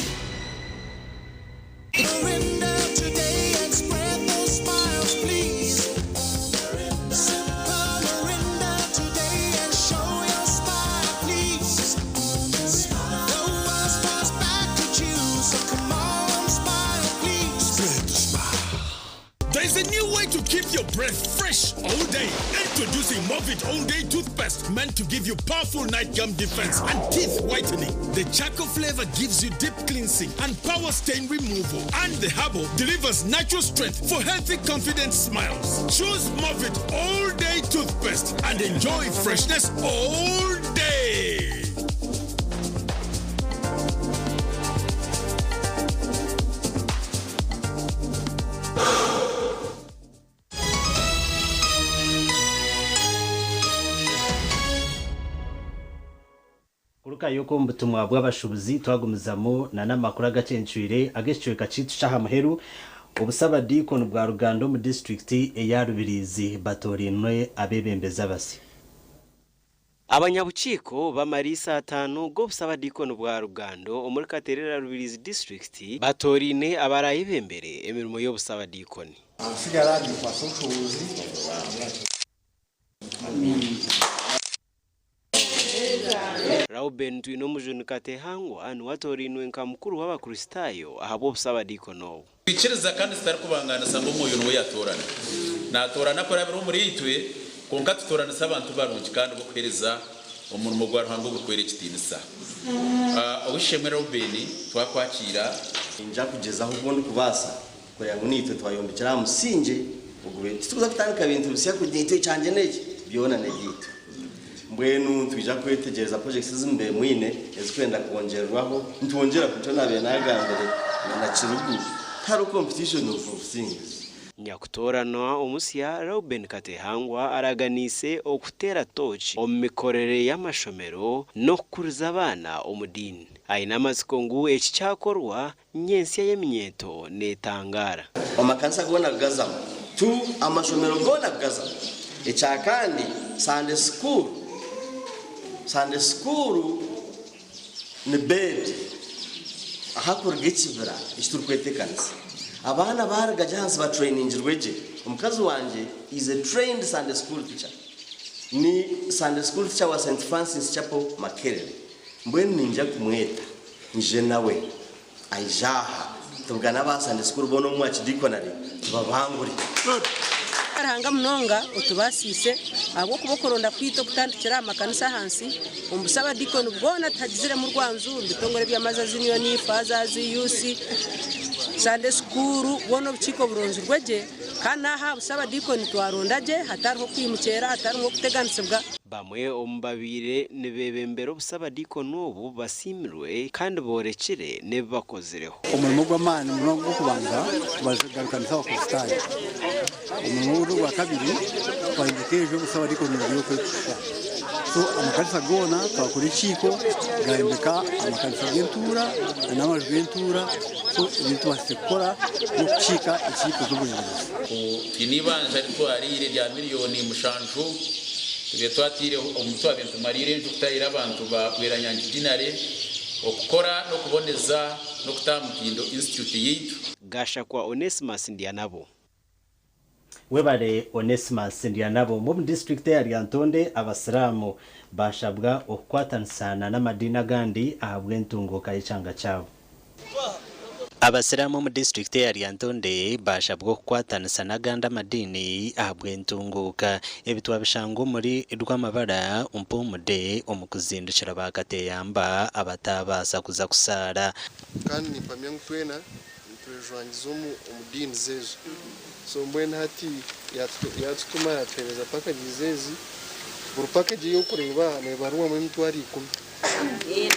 There's a new way to keep your breath fresh all day. Introducing Movit All Day Toothpaste, meant to give you powerful night gum defense and teeth whitening. The charcoal flavor gives you deep cleansing and power stain removal. And the herbal delivers natural strength for healthy, confident smiles. Choose Movit All Day Toothpaste and enjoy freshness all day. Kuruka yuko mbutumwa bw'abashubuzi twagumizamo na namakuru agacencuire ageshwe kacitu shaha muheru obusaba dikon bwa Rugando mu district ya Rubirizi batorinwe abebembeza basi. Abanyabuciko bamarisa 5 go busaba dikon bwa Rugando muri Katerera Rubirizi district batorine abarayibembere emirimo yo busaba dikoni. Asigara di kwaso kuzi. Rauben tuino mujuni katehangwa anu watorinwe nka mukuru w'abakristayo ahabo busaba dikono. Bichiriza kandi sitari kubangana sambo moyo no yatorana. Natorana ko rabiro muri itwe konka tutorana sabantu barungi kandi bokwereza umurimo gwa ruhango gukwere kitinisa. Awishemwe Rauben twakwakira inja kugeza aho ubundi kubasa ko yangunitwe twayombekera musinje ubwo tuza kutandika ibintu bisya kugite cyanje neke byona negito. Mbwenu twija kwetegereza projects zimbe mwine ezikwenda kongerwaho ntwongera kuco nabe nagambere na kirugu hari competition of singers. Nyakutorana umusiya Rauben Katehangwa araganise okutera touch omikorere y'amashomero no kuriza abana omudini. Aina masikongu ekicyakorwa nyensiya y'eminyeto netangara. Amakanisa gona gaza tu amashomero gona gaza ecyakandi Sunday school ni bed ahakorwa ikibira ishturkwetekanisa abana baragaje hansi ba trainingirweje umukazi wanje is a trained Sunday school teacher ni Sunday school teacher wa St Francis Chapel Makerere mbweni ninja kumweta nje nawe aijaha tugana ba Sunday school bono mu akidikonari tubabanguri aranga mnonga utubasise abo kubokoronda kwito kutandikira amakanisa hansi umbusaba dikoni bwona tagizire mu Rwanzu nditongore byamaza zinyo ni faza ziyusi Sunday school bono biciko buronzi rweje kana ha busaba dikoni twarondaje hatariho kwimukera hatariho kuteganisibwa bamwe ombabire nebebembero busaba dikoni ubu basimirwe kandi borekere nebakozireho umurimo gw'amani murongo kubanza bazagarukanisa bakustaya umurimo wa kabiri twahindukeje busaba dikoni byo kwitsa so amakanisa gona twakora ikiko gahembeka amakanisa y'entura n'amajwi y'entura so ibintu basekora no kucika ikiko z'ubuyobozi inibanje ariko arire rya miliyoni mushanju tubye twatire umutu abantu marire njukutayira abantu bakweranya dinare okukora no kuboneza no kutamutindo institute yitu gasha kwa Onesimus Ndianabo. Webare Onesimus Ndianabo mu district ya Ryantonde abasiramu bashabwa okwatansana n'amadina gandi ahabwe ntungo kayicanga cyabo. Abasiramu mu district ya Ryantonde bashabwa kwatanisa naganda madini ahabwe ntunguka ebitwa bishango muri rw'amabara umpumude omukuzindukira bakateyamba abatabasa kuza kusara kandi nipamye ngutwena ntwejwangizomu omudini zezo so mbwena hati yatutuma yatereza paka gizezi buru package yo kureba ne baruwa mu mitwari 10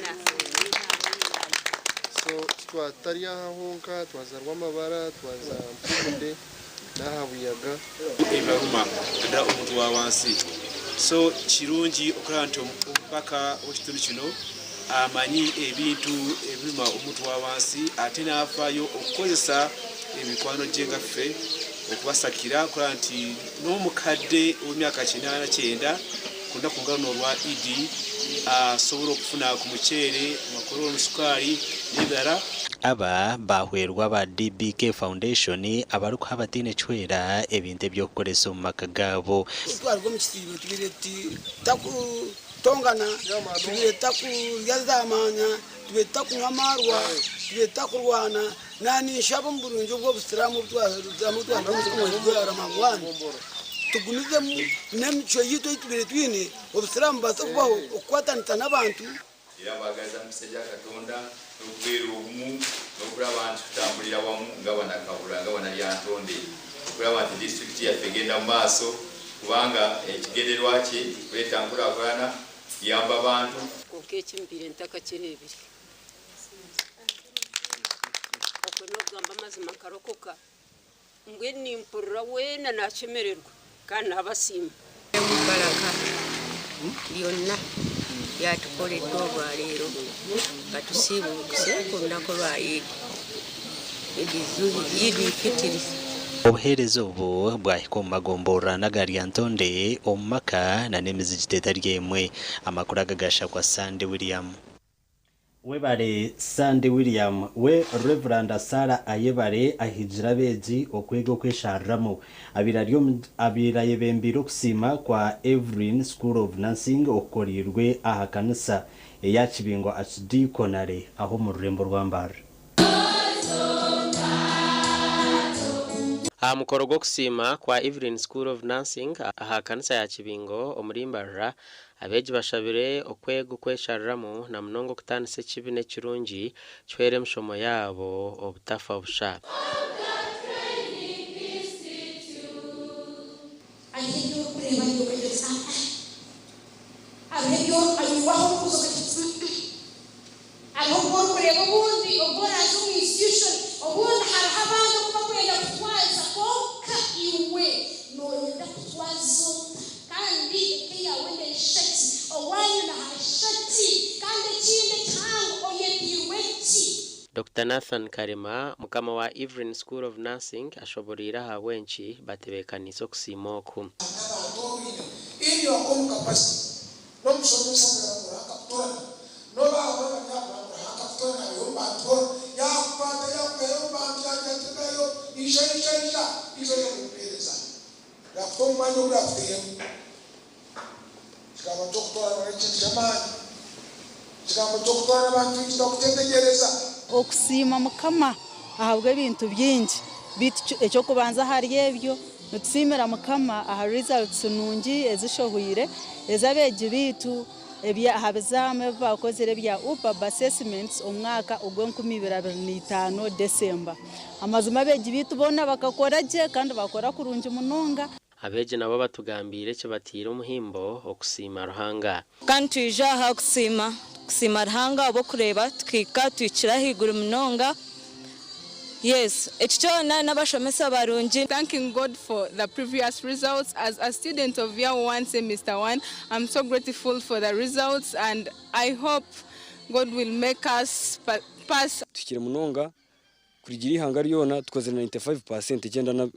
so twatari ahonka twazarwa amabara twaza mpumude nahabuyaga ebaruma da umuntu wawansi so kirungi okuranto mpaka okitundu kino amanyi ebintu ebiruma omuntu wawansi ate nafayo okukozesa emikwano gyengaffe okubasakira kuranti n'omukadde w'emyaka 89 kunda kungana olwa idi asobola okufuna ku muceere amakolo n'osukaali n'ebirala. Aba bahwerwa ba DBK Foundation abari kuhabatine chwera ebintu by'okukolesa mu maka gabo. Twalgo mu kitiibo tubireti takutongana tubireta kuryazamanya tubireta kungamarwa tubireta kurwana nani shabo mu Burundi bw'obusiramu bw'amutwara mu Ramagwana tugumize n'emico yito tubireti obusiramu basakubaho okwatanita n'abantu yabagaza musajja Katonda n'okubera obumu n'okulaba abantu tutambulira wamu nga banakabula nga banalyantonde okulaba nti disitulikiti yaffe egenda mu maaso kubanga ekigendererwa kye kuleeta nkulaakulana kiyamba abantu okekimbire ntaka kirebire okwenogamba amazima karokoka mbwe nimpurura wena nakemererwa kandi abasiima mubaraka byonna byatukoledde olwaleero batusiibulukise ku lunaku lwa Eid Fitiri. Obuheereza obwo bwahika omu magomboora nagali Ntonde omu maka na n'emizigiti etali emwe. Amakulu agagasha kwa Sandy William. Webale Sandy William we Reverend Sarah Ayebare ahijira beji okwega okwesharramu abiraye bembiro kusima kwa Evelyn School of Nursing okorirwe aha kanisa eya Kibingo Archdiaconry aho mu Rurembo rwa Mbara. Mukoro gwo kusima kwa Evelyn School of Nursing aha kanisa ya Kibingo omurimbarra abeji bashabire okwega okwesharramu na mnongo kutandise kibi n'ekirungi chwere mushomo yabo obutafa obusha. Dr. Nathan Karima mukama wa Evelyn School of Nursing ashoborira hawenchi batebekanisa okusima oku. In your own capacity, don't show me something like that. No, okusima mukama ahabwe ebintu byingi ekyo kubanza hari ebyo nutusimira mukama aha results nungi ezishohwire ezabeegi bitu ebya habizame bakozere bya UPAB assessments omwaka ogw'2025 December amazima beegi bitu bona bakakora je kandi bakora kurungi munonga. Abeji nabo batugambire cyo batira umuhimbo okusima Ruhanga kandi twija ha kusima Ruhanga abo kureba twika twikira higuru munonga. Yes, ekitona nabashomesa barungi. Thanking God for the previous results. As a student of year 1 semester 1, I'm so grateful for the results and I hope God will make us pass. Tukire munonga kurigira ihanga ryona tukoze 95% igenda na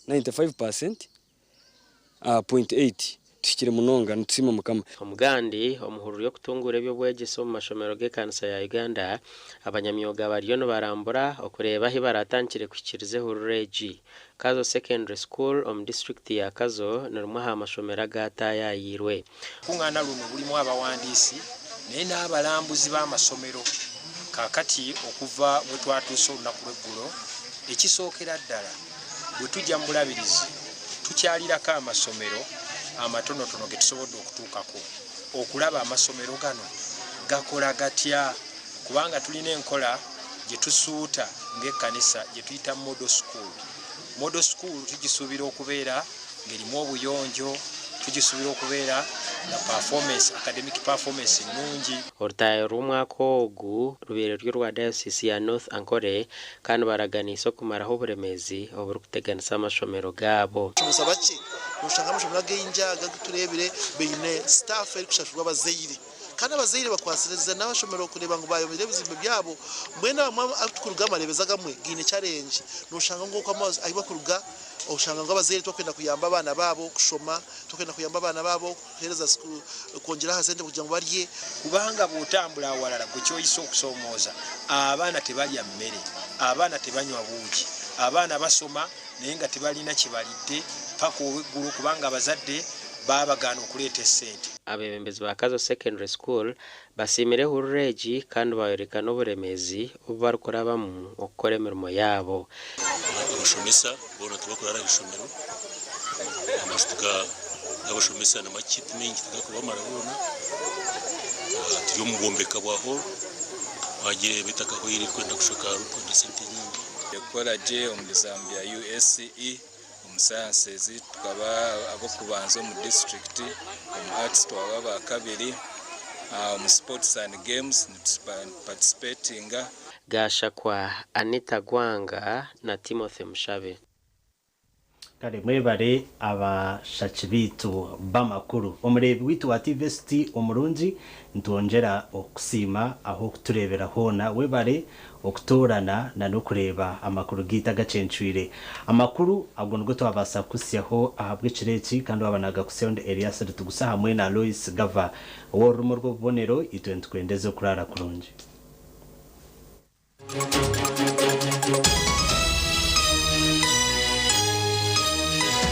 95.8 tukire munonga nutsima mukama. Omugandi omuhuru yo kutungura ebyo bwegiso mu mashomero g'ekanisa ya Uganda abanyamyoga bariyo no barambura okureba hibaratangire kwikirize hurureji Kazo Secondary School om district ya Kazo nerumwa ha mashomero gataya yirwe kungana luno bulimu abawandiisi nena abalambuzi b'amasomero kakati okuva bwe twatuusa olunaku lw'eggulo ekisookera ddala bwe tujja mu bulabirizi tukyalirako amasomero amatonotono ge tusobodde okutuukako okulaba amasomero gano gakola gatya kubanga tulina enkola gye tusuuta ng'ekkanisa gye tuyita model school tugisuubira okubeera ng'erimu obuyonjo tugisuubira okubeera na academic performance nnungi. Orutayo rumwaka ogu rubere rwa diocese ya North Ankole kandi baraganiso kumaraho oburemezi oburi kuteganisa amashomero gabo. Tumusaba ki ushanga amashomero g'enjaga turebere beine staff eri kushashurwa abazeyiri kandi abazaire bakwasiriza n'abashomero kureba ngo bayomere bizimbe byabo mwena atukuruga marebezaga mwe gine challenge nushanga ngo kwamazi ayiba kuruga ushanga ngo abazaire twakwenda kuyamba abana babo kushoma twakwenda kuyamba abana babo kuhereza kongera hasente kugira ngo barye kubanga butambula awalala gucyoyiso okusomoza abana tebalya mmere abana tebanywa buugi abana basoma naye nga tebalina kibalidde paka ow'eggulu kubanga abazadde babagana okuleeta essente. Abebembezi ba Kazo Secondary School basimire Hurreji kandi bayerekana oburemezi obubarukurabamu okukora emirimo yaabo. Abashomesa bona tubakorera ishomero amashituka y'abashomesa na makiti mengi tukakubamara bona turi mu bombeka bwaho bagire bitaka ko iri kwenda gushaka ruko ndesente nyingi yakora je mu Zambia USCE sciences tukaba abo kubanza mu district mu arts twaba bakabiri mu sports and games participating gasha kwa Anita Gwanga na Timothy Mushabe. Kare mwebare abashaki bitu bamakuru omurebi witu wa TVST omurungi ntwongera okusima aho kuturebera hona webare okutorana na no kureba amakuru gita gacencwire amakuru abwo ngo twabasa kusyaho ahabwe kireki kandi wabanaga kusonde Elias tugusa hamwe na Lois Gava wo rumo rwo bonero itwe ntukwendeze kurara kurungi.